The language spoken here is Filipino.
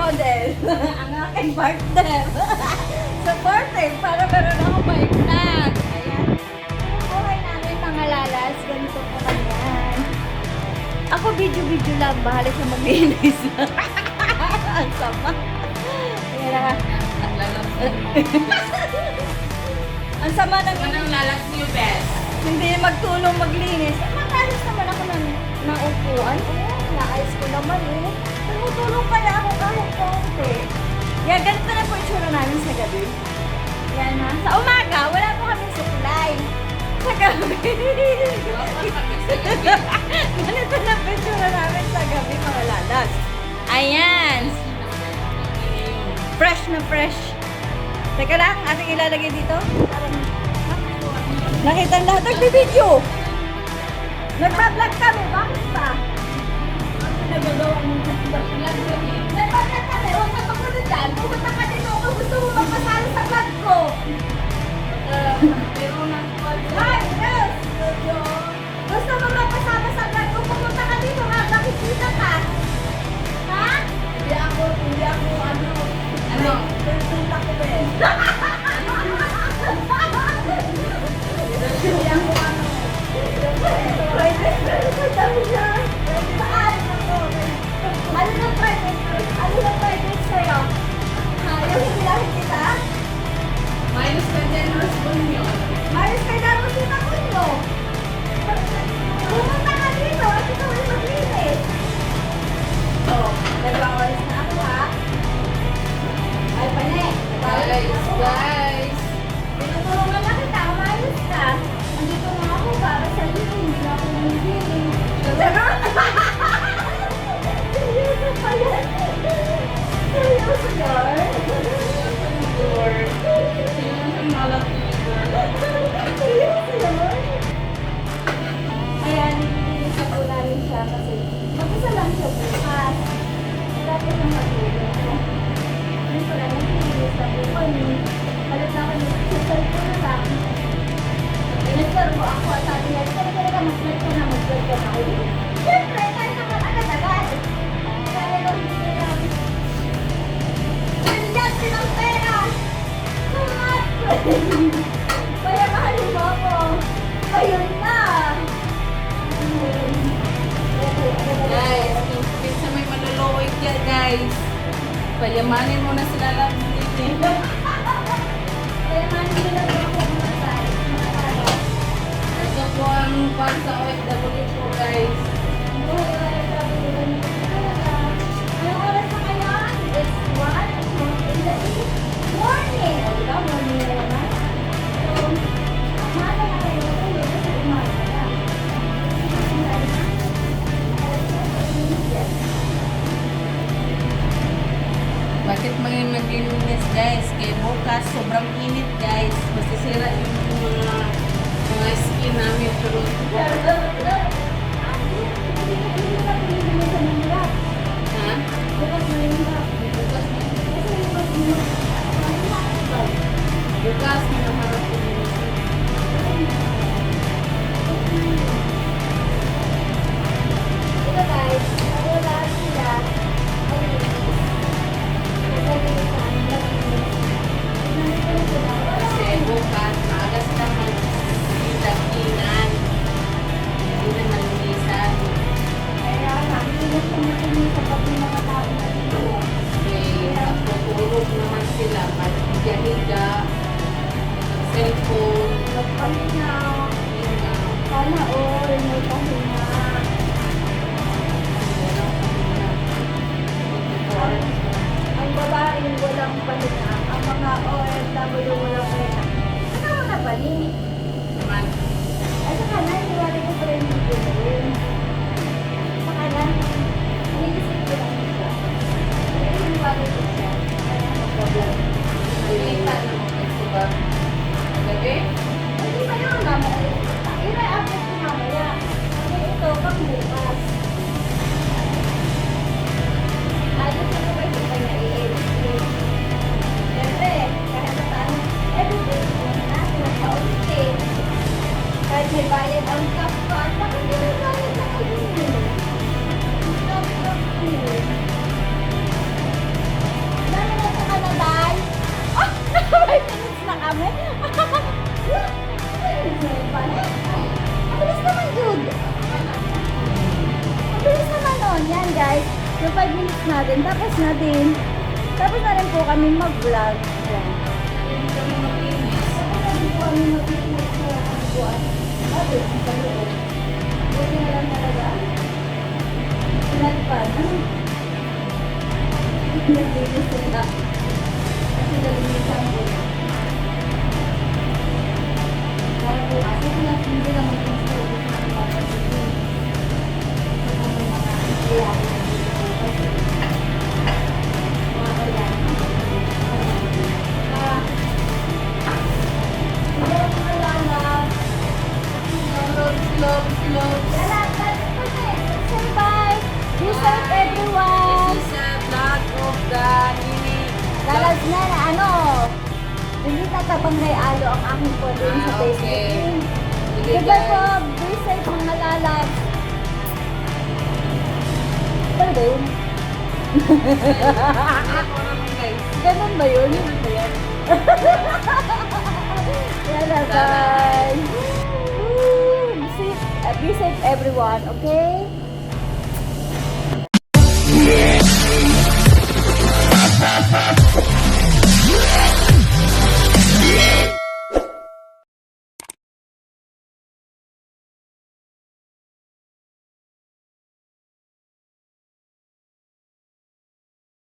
model. Ang aking partner. Supportive para meron ako partner. Ayan. Ang buhay namin mga lalas. Ganito po kanyan. Ako video-video lang. Bahala siya maglinis. Ang sama. Ayan. Ang sama ng Anong lalas niyo, best? hindi magtulong maglinis. Makalis naman ako ng upuan. Naayos ko naman eh. Tumutulong kaya ako kahit konti. Yan, ganito na po itsura namin sa gabi. Yan ha. Sa umaga, wala po kami supply. Sa gabi. Ganito na po itsura namin sa gabi, mga lalas. Ayan. Fresh na fresh. Teka lang, ating ilalagay dito. Nakita lahat nagbibideo. Nagpa-vlog kami, bakit pa? Nagagawa mo ng vlog kami. Nagpa-vlog kami, huwag ka magulo dyan. Pumunta ka dito kung gusto mo magpasali sa vlog ko. Pero nang Hi, yes! Gusto mo magpasama sa vlog ko, pumunta ka dito ha, makikita ka. Ha? Hindi ako, ano? Pumunta ko ba eh? Hindi ako, ano? Ano na private? Ano na private sa'yo? Yung hinilahin kita? Minus ka dyan, Rosbon yun. Maris kay Daro kita ko nyo. Pumunta ka dito at ikaw ay maglinis. Oh, nag-awalis na ako ha. Ay, pane. Guys. Tinutulungan na kita, umayos ka. Andito nga ako para sa iyo, hindi na ako nangigiling. Charot! Seryoso pa yan. Seryoso yan. Seryoso yan. Ayan, nilinis na po namin siya kasi mag-isa lang siya bukas. Tapos ang matulog ko. Hindi ko lang nilinis na po kami. Halit na kami sa cellphone na lang. Inistar mo ako at sabi niya, talaga mag-vlog ka na, mag-vlog ka na. Siyempre, tayo naman agad-agad. Kaya lang hindi namin. Nandiyan silang pera! Sumat! Kaya mahalin mo ako. Ayun na! Guys, kinsa may maluluoy dyan, guys. Payamanin mo na sila lang dito. Kaya mahalin nila ako mga tayo. Ito po ang para sa OFW po, guys. Anong oras na ngayon? It's 1 in the morning. O, diba? Morning na naman. So, umaga na kayo matulog kasi umaga na. Bakit maglinis, guys? Kaya bukas, sobrang init, guys. Masisira yung mga skin namin. Pero, ha? Bukas, manaharap ko nila. Ito guys, wala sila. Kasi bukas, maaga sila mag-dagingan. Hindi na malinisan. Kaya nakikinig kami sa pati mga tao na dito. Natutulog naman sila. Mag-higa-higa. Cellphone. Magpahinga. Higa. Sana all may pahinga. Ang babaeng walang pahinga, ang mga OFW walang pahinga. Ano mo na balik? Naman. Ay, saka na, hiniwari ko pa rin yung video. Saka na, iniisip ko lang siya. Ay, hiniwari ko siya. Kaya mag-vlog. Malita na mo kasi ba? Gabi? Hindi pa naman mamaya. I-react ko mamaya. Kasi ito, pang bukas. Ayos na ba ito kaya i-edit? Siyempre, kahit na tayo, everyday ko na natin ang paulit. Kahit may bayad ang kapkat, bakit hindi may bayad sa kayo? Kapkat ko. 5 minutes na kami. Mabilis naman, Jude. Mabilis naman nun. Yan, guys. Yung 5 minutes natin. Tapos na din. Tapos na rin po kami mag-vlog. Yan. Hindi kami maglinis. Tapos na din po kami mag-vlog sa buwan. Sabi, sa loob. Buti na lang talaga. Pinagpan. Naglinis sila. Kasi nalinisan ko. Kaya po, kasi hindi lang mag-install ko sa mga kapatid. Sa mga kailangan na dito po. Kasi mga kailangan hindi ako malala. Slow. Say bye. Be safe, everyone. This is a vlog of the Nini. Lalas na na ano. Hindi tatabang kay Alo ang aking po din sa Okay. Facebook. Sige, Goodbye guys. po. Be safe mga lalas. Ano ba yun? Ako naman, guys. Ganun ba yun? Yan na, bye. Woo! Be safe everyone, okay?